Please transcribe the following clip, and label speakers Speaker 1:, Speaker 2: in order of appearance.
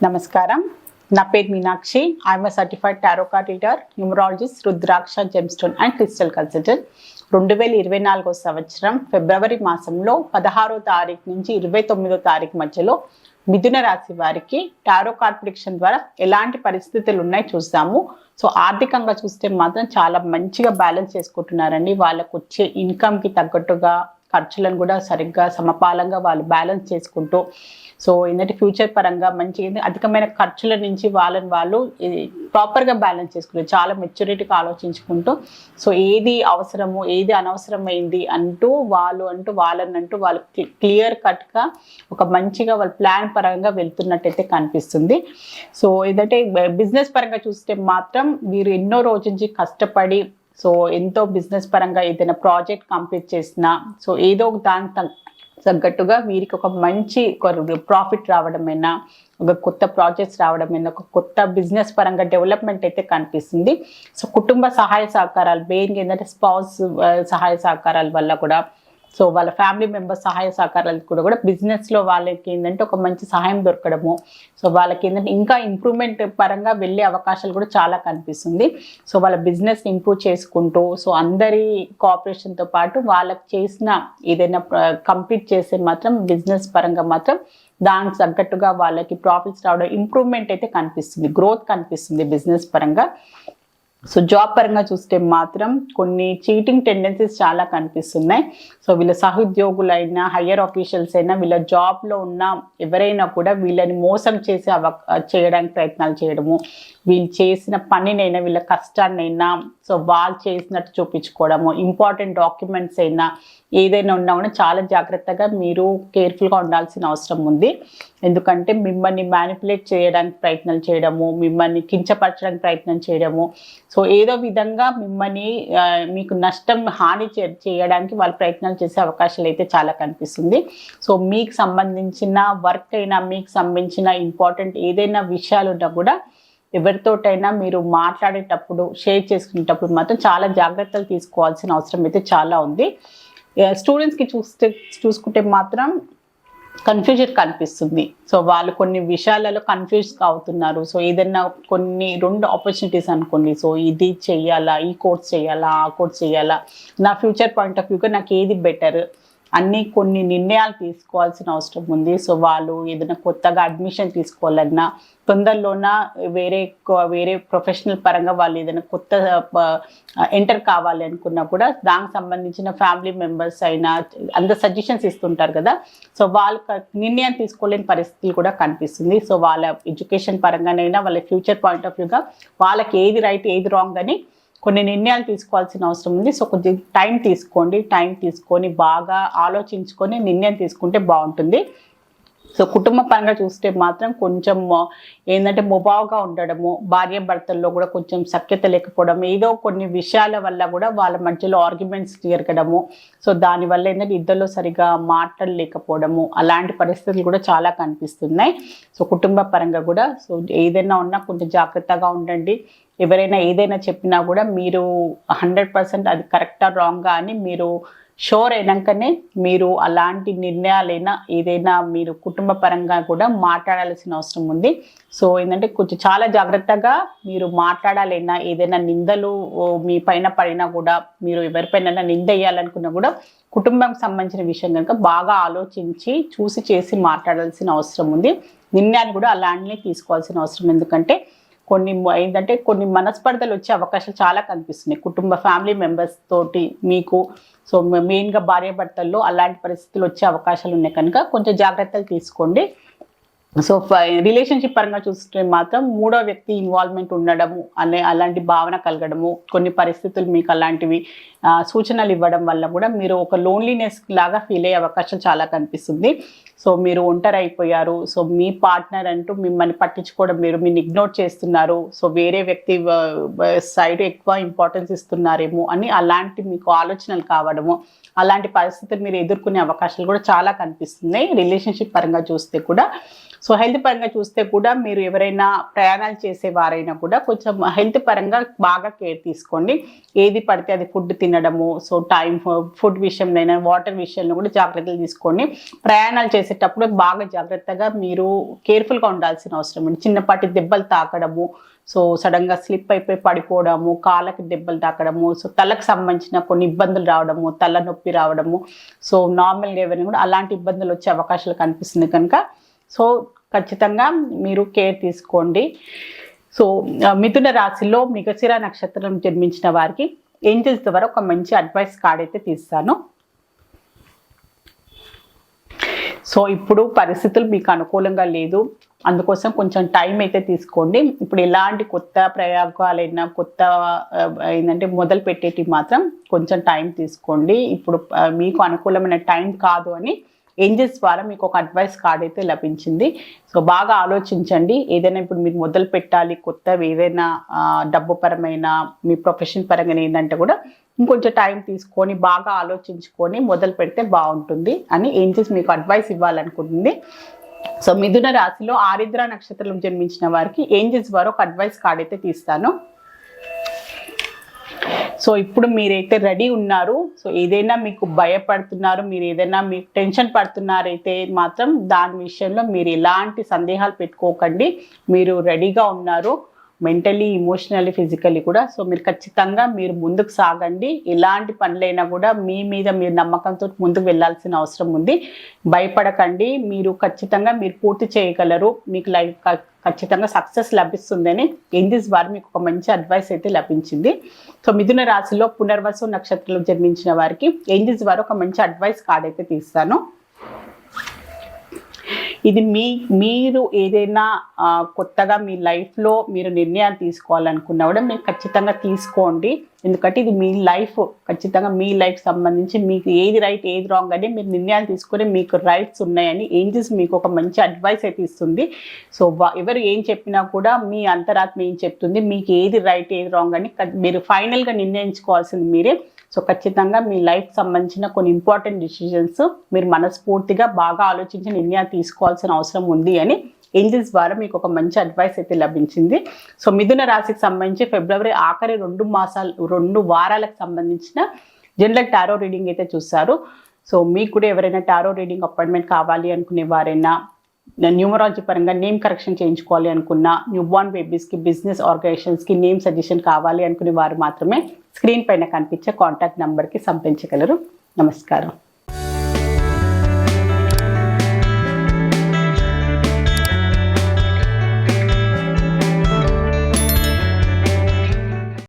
Speaker 1: నమస్కారం. నా పేరు Meenakshi. I'm a certified tarot card reader, numerologist, rudraksha gemstone and crystal consultant. 2024 సంవత్సరం ఫిబ్రవరి మాసంలో 16వ తారీఖు నుంచి 29వ తారీఖు మధ్యలో మిథున రాశి వారికి టారో కార్డ్ ప్రిడిక్షన్ ద్వారా ఎలాంటి పరిస్థితులు ఉన్నాయి చూద్దాము. సో ఆర్థికంగా చూస్తే మాత్రం చాలా మంచిగా బ్యాలెన్స్ చేసుకుంటున్నారండి. వాళ్ళకు వచ్చే ఇన్కమ్కి తగ్గట్టుగా ఖర్చులను కూడా సరిగ్గా సమపాలంగా వాళ్ళు బ్యాలెన్స్ చేసుకుంటూ, సో ఏంటంటే ఫ్యూచర్ పరంగా మంచి అధికమైన ఖర్చుల నుంచి వాళ్ళు ప్రాపర్గా బ్యాలెన్స్ చేసుకుంటారు. చాలా మెచ్యూరిటీగా ఆలోచించుకుంటూ, సో ఏది అవసరము ఏది అనవసరమైంది అంటూ వాళ్ళు క్లియర్ కట్గా ఒక మంచిగా వాళ్ళ ప్లాన్ పరంగా వెళ్తున్నట్టయితే కనిపిస్తుంది. సో ఏంటంటే బిజినెస్ పరంగా చూస్తే మాత్రం వీరు ఎన్నో రోజుల నుంచి కష్టపడి, సో ఎంతో బిజినెస్ పరంగా ఏదైనా ప్రాజెక్ట్ కంప్లీట్ చేసినా, సో ఏదో ఒక దాని తగ్గట్టుగా వీరికి ఒక మంచి ప్రాఫిట్ రావడమైనా, ఒక కొత్త ప్రాజెక్ట్స్ రావడమైనా, ఒక కొత్త బిజినెస్ పరంగా డెవలప్మెంట్ అయితే కనిపిస్తుంది. సో కుటుంబ సహాయ సహకారాలు మెయిన్గా ఏంటంటే స్పౌస్ సహాయ సహకారాల వల్ల కూడా, సో వాళ్ళ ఫ్యామిలీ మెంబర్స్ సహాయ సహకారాలు కూడా బిజినెస్లో వాళ్ళకి ఏంటంటే ఒక మంచి సహాయం దొరకడము, సో వాళ్ళకి ఏంటంటే ఇంకా ఇంప్రూవ్మెంట్ పరంగా వెళ్ళే అవకాశాలు కూడా చాలా కనిపిస్తుంది. సో వాళ్ళ బిజినెస్ ఇంప్రూవ్ చేసుకుంటూ, సో అందరి కోఆపరేషన్తో పాటు వాళ్ళకి చేసిన ఏదైనా కంప్లీట్ చేసే మాత్రం బిజినెస్ పరంగా మాత్రం దానికి తగ్గట్టుగా వాళ్ళకి ప్రాఫిట్స్ రావడం, ఇంప్రూవ్మెంట్ అయితే కనిపిస్తుంది, గ్రోత్ కనిపిస్తుంది బిజినెస్ పరంగా. సో జాబ్ పరంగా చూస్తే మాత్రం కొన్ని చీటింగ్ టెండెన్సీస్ చాలా కనిపిస్తున్నాయి. సో వీళ్ళ సహోద్యోగులైనా, హయ్యర్ ఆఫీషియల్స్ అయినా, వీళ్ళ జాబ్లో ఉన్న ఎవరైనా కూడా వీళ్ళని మోసం చేయడానికి ప్రయత్నాలు చేయడము, వీళ్ళు చేసిన పనినైనా వీళ్ళ కష్టాన్నైనా సో వాళ్ళు చేసినట్టు చూపించుకోవడము, ఇంపార్టెంట్ డాక్యుమెంట్స్ అయినా ఏదైనా ఉన్నా కూడా చాలా జాగ్రత్తగా మీరు కేర్ఫుల్గా ఉండాల్సిన అవసరం ఉంది. ఎందుకంటే మిమ్మల్ని మ్యానిపులేట్ చేయడానికి ప్రయత్నాలు చేయడము, మిమ్మల్ని కించపరచడానికి ప్రయత్నం చేయడము, సో ఏదో విధంగా మిమ్మల్ని మీకు హాని చేయడానికి వాళ్ళు ప్రయత్నాలు చేసే అవకాశాలు అయితే చాలా కనిపిస్తుంది. సో మీకు సంబంధించిన వర్క్ అయినా, మీకు సంబంధించిన ఇంపార్టెంట్ ఏదైనా విషయాలు ఉన్నా కూడా ఎవరితోటైనా మీరు మాట్లాడేటప్పుడు, షేర్ చేసుకునేటప్పుడు మాత్రం చాలా జాగ్రత్తలు తీసుకోవాల్సిన అవసరం అయితే చాలా ఉంది. స్టూడెంట్స్కి చూసుకుంటే మాత్రం కన్ఫ్యూజన్ కనిపిస్తుంది. సో వాళ్ళు కొన్ని విషయాలలో కన్ఫ్యూజ్ అవుతున్నారు. సో ఏదైనా కొన్ని 2 ఆపర్చునిటీస్ అనుకోండి, సో ఇది చెయ్యాలా, ఈ కోర్స్ చేయాలా, ఆ కోర్స్ చేయాలా, నా ఫ్యూచర్ పాయింట్ ఆఫ్ వ్యూగా నాకు ఏది బెటర్ అన్నీ కొన్ని నిర్ణయాలు తీసుకోవాల్సిన అవసరం ఉంది. సో వాళ్ళు ఏదైనా కొత్తగా అడ్మిషన్ తీసుకోవాలన్నా, తొందరలోన వేరే ప్రొఫెషనల్ పరంగా వాళ్ళు ఏదైనా కొత్త ఎంటర్ కావాలి అనుకున్నా కూడా దానికి సంబంధించిన ఫ్యామిలీ మెంబర్స్ అయినా అందరు సజెషన్స్ ఇస్తుంటారు కదా, సో వాళ్ళు నిర్ణయం తీసుకోలేని పరిస్థితులు కూడా కనిపిస్తుంది. సో వాళ్ళ ఎడ్యుకేషన్ పరంగానైనా, వాళ్ళ ఫ్యూచర్ పాయింట్ ఆఫ్ వ్యూగా వాళ్ళకి ఏది రైట్ ఏది రాంగ్ అని కొన్ని నిర్ణయాలు తీసుకోవాల్సిన అవసరం ఉంది. సో కొంచెం టైం తీసుకొని బాగా ఆలోచించుకొని నిర్ణయం తీసుకుంటే బాగుంటుంది. సో కుటుంబ పరంగా చూస్తే మాత్రం కొంచెం ఏంటంటే మొబావుగా ఉండడము, భార్యాభర్తల్లో కూడా కొంచెం సఖ్యత లేకపోవడం, ఏదో కొన్ని విషయాల వల్ల కూడా వాళ్ళ మధ్యలో ఆర్గ్యుమెంట్స్ జరగడము, సో దానివల్ల ఏంటంటే ఇద్దరిలో సరిగా మాట్లాడలేకపోవడము, అలాంటి పరిస్థితులు కూడా చాలా కనిపిస్తున్నాయి. సో కుటుంబ పరంగా కూడా సో ఏదైనా ఉన్నా కొంచెం జాగ్రత్తగా ఉండండి. ఎవరైనా ఏదైనా చెప్పినా కూడా మీరు 100% అది కరెక్టా రాంగా అని మీరు షోర్ అయినాకనే మీరు అలాంటి నిర్ణయాలైనా ఏదైనా మీరు కుటుంబ పరంగా కూడా మాట్లాడాల్సిన అవసరం ఉంది. సో ఏంటంటే కొంచెం చాలా జాగ్రత్తగా మీరు మాట్లాడాలైనా, ఏదైనా నిందలు మీ పైన పడినా కూడా, మీరు ఎవరిపైన నింద వేయాలనుకున్నా కూడా కుటుంబానికి సంబంధించిన విషయం కనుక బాగా ఆలోచించి చూసి చేసి మాట్లాడాల్సిన అవసరం ఉంది. నిర్ణయాన్ని కూడా అలాంటినే తీసుకోవాల్సిన అవసరం, ఎందుకంటే కొన్ని మనస్పర్ధలు వచ్చే అవకాశాలు చాలా కనిపిస్తున్నాయి కుటుంబ ఫ్యామిలీ మెంబర్స్ తోటి మీకు. సో మెయిన్గా భార్యాభర్తల్లో అలాంటి పరిస్థితులు వచ్చే అవకాశాలు ఉన్నాయి కనుక కొంచెం జాగ్రత్తలు తీసుకోండి. సో రిలేషన్షిప్ పరంగా చూస్తే మాత్రం 3వ వ్యక్తి ఇన్వాల్వ్మెంట్ ఉండడము అలాంటి భావన కలగడము, కొన్ని పరిస్థితులు మీకు అలాంటివి సూచనలు ఇవ్వడం వల్ల కూడా మీరు ఒక లోన్లీనెస్ లాగా ఫీల్ అయ్యే అవకాశం చాలా కనిపిస్తుంది. సో మీరు ఒంటరి అయిపోయారు, సో మీ పార్ట్నర్ అంటూ మిమ్మల్ని పట్టించుకోవడం, మీరు ఇగ్నోర్ చేస్తున్నారు, సో వేరే వ్యక్తి సైడ్ ఎక్కువ ఇంపార్టెన్స్ ఇస్తున్నారేమో అని అలాంటి మీకు ఆలోచనలు కావడము, అలాంటి పరిస్థితులు మీరు ఎదుర్కొనే అవకాశాలు కూడా చాలా కనిపిస్తున్నాయి రిలేషన్షిప్ పరంగా చూస్తే కూడా. సో హెల్త్ పరంగా చూస్తే కూడా మీరు ఎవరైనా ప్రయాణాలు చేసేవారైనా కూడా కొంచెం హెల్త్ పరంగా బాగా కేర్ తీసుకోండి. ఏది పడితే అది ఫుడ్ తినడము, సో ఫుడ్ విషయంలో వాటర్ విషయంలో కూడా జాగ్రత్తలు తీసుకోండి. ప్రయాణాలు చేసే చేసేటప్పుడు బాగా జాగ్రత్తగా మీరు కేర్ఫుల్గా ఉండాల్సిన అవసరం ఉంది. చిన్నపాటి దెబ్బలు తాకడము, సో సడన్గా స్లిప్ అయిపోయి పడిపోవడము, కాళ్ళకి దెబ్బలు తాకడము, సో తలకు సంబంధించిన కొన్ని ఇబ్బందులు రావడము, తలనొప్పి రావడము, సో నార్మల్గా ఏమైనా కూడా అలాంటి ఇబ్బందులు వచ్చే అవకాశాలు కనిపిస్తుంది కనుక సో ఖచ్చితంగా మీరు కేర్ తీసుకోండి. సో మిథున రాశిలో మృగశిర నక్షత్రం జన్మించిన వారికి ఏంజల్స్ ద్వారా ఒక మంచి అడ్వైస్ కార్డ్ అయితే తీస్తాను. సో ఇప్పుడు పరిస్థితులు మీకు అనుకూలంగా లేదు, అందుకోసం కొంచెం టైం అయితే తీసుకోండి. ఇప్పుడు ఎలాంటి కొత్త ప్రయోగాలైనా కొత్త ఏంటంటే మొదలు పెట్టేటి మాత్రం కొంచెం టైం తీసుకోండి. ఇప్పుడు మీకు అనుకూలమైన టైం కాదు అని ఏంజల్స్ ద్వారా మీకు ఒక అడ్వైస్ కార్డ్ అయితే లభించింది. సో బాగా ఆలోచించండి. ఏదైనా ఇప్పుడు మీరు మొదలు పెట్టాలి కొత్తవి ఏదైనా డబ్బు పరమైన మీ ప్రొఫెషన్ పరంగా ఏంటంటే కూడా ఇంకొంచెం టైం తీసుకొని బాగా ఆలోచించుకొని మొదలు పెడితే బాగుంటుంది అని ఏంజల్స్ మీకు అడ్వైస్ ఇవ్వాలనుకుంటుంది. సో మిథున రాశిలో ఆరిద్ర నక్షత్రం జన్మించిన వారికి ఏంజల్స్ ద్వారా ఒక అడ్వైస్ కార్డ్ అయితే తీస్తాను. సో ఇప్పుడు మీరైతే రెడీ ఉన్నారు. సో ఏదైనా మీకు భయపడుతున్నారు, మీరు ఏదైనా మీకు టెన్షన్ పడుతున్నారైతే మాత్రం దాని విషయంలో మీరు ఎలాంటి సందేహాలు పెట్టుకోకండి. మీరు రెడీగా ఉన్నారు మెంటలీ, ఇమోషనల్లీ, ఫిజికల్లీ కూడా. సో మీరు ఖచ్చితంగా మీరు ముందుకు సాగండి. ఎలాంటి పనులైనా కూడా మీ మీద మీరు నమ్మకంతో ముందుకు వెళ్ళాల్సిన అవసరం ఉంది. భయపడకండి, మీరు ఖచ్చితంగా మీరు పూర్తి చేయగలరు. మీకు లైఫ్ ఖచ్చితంగా సక్సెస్ లభిస్తుందని ఏంజల్స్ వారు మీకు ఒక మంచి అడ్వైస్ అయితే లభించింది. సో మిథున రాశిలో పునర్వసు నక్షత్రంలో జన్మించిన వారికి ఏంజల్స్ వారు ఒక మంచి అడ్వైస్ కార్డ్ అయితే తీస్తాను. ఇది మీరు ఏదైనా కొత్తగా మీ లైఫ్లో మీరు నిర్ణయాలు తీసుకోవాలనుకున్నా కూడా మీరు ఖచ్చితంగా తీసుకోండి. ఎందుకంటే ఇది మీ లైఫ్, ఖచ్చితంగా మీ లైఫ్ సంబంధించి మీకు ఏది రైట్ ఏది రాంగ్ అని మీరు నిర్ణయాలు తీసుకొని మీకు రైట్స్ ఉన్నాయని ఏంజల్స్ మీకు ఒక మంచి అడ్వైస్ అయితే ఇస్తుంది. సో ఎవరు ఏం చెప్పినా కూడా మీ అంతరాత్మ ఏం చెప్తుంది, మీకు ఏది రైట్ ఏది రాంగ్ అని మీరు ఫైనల్గా నిర్ణయించుకోవాల్సింది మీరే. సో ఖచ్చితంగా మీ లైఫ్ సంబంధించిన కొన్ని ఇంపార్టెంట్ డిసిషన్స్ మీరు మనస్ఫూర్తిగా బాగా ఆలోచించి నిర్ణయాలు తీసుకోవాల్సిన అవసరం ఉంది అని ఏంజల్స్ ద్వారా మీకు ఒక మంచి అడ్వైస్ అయితే లభించింది. సో మిథున రాశికి సంబంధించి ఫిబ్రవరి ఆఖరి 2 వారాలకు సంబంధించిన జనరల్ టారో రీడింగ్ అయితే చూస్తారు. సో మీకు కూడా ఎవరైనా టారో రీడింగ్ అపాయింట్మెంట్ కావాలి అనుకునే వారైనా, న్యూమరాలజీ పరంగా నేమ్ కరెక్షన్ చేయించుకోవాలి అనుకున్న, న్యూబార్న్ బేబీస్కి, బిజినెస్ ఆర్గనైజేషన్స్కి నేమ్ సజెషన్ కావాలి అనుకునే వారు మాత్రమే స్క్రీన్ పైన కనిపించే కాంటాక్ట్ నెంబర్కి సంప్రదించగలరు. నమస్కారం.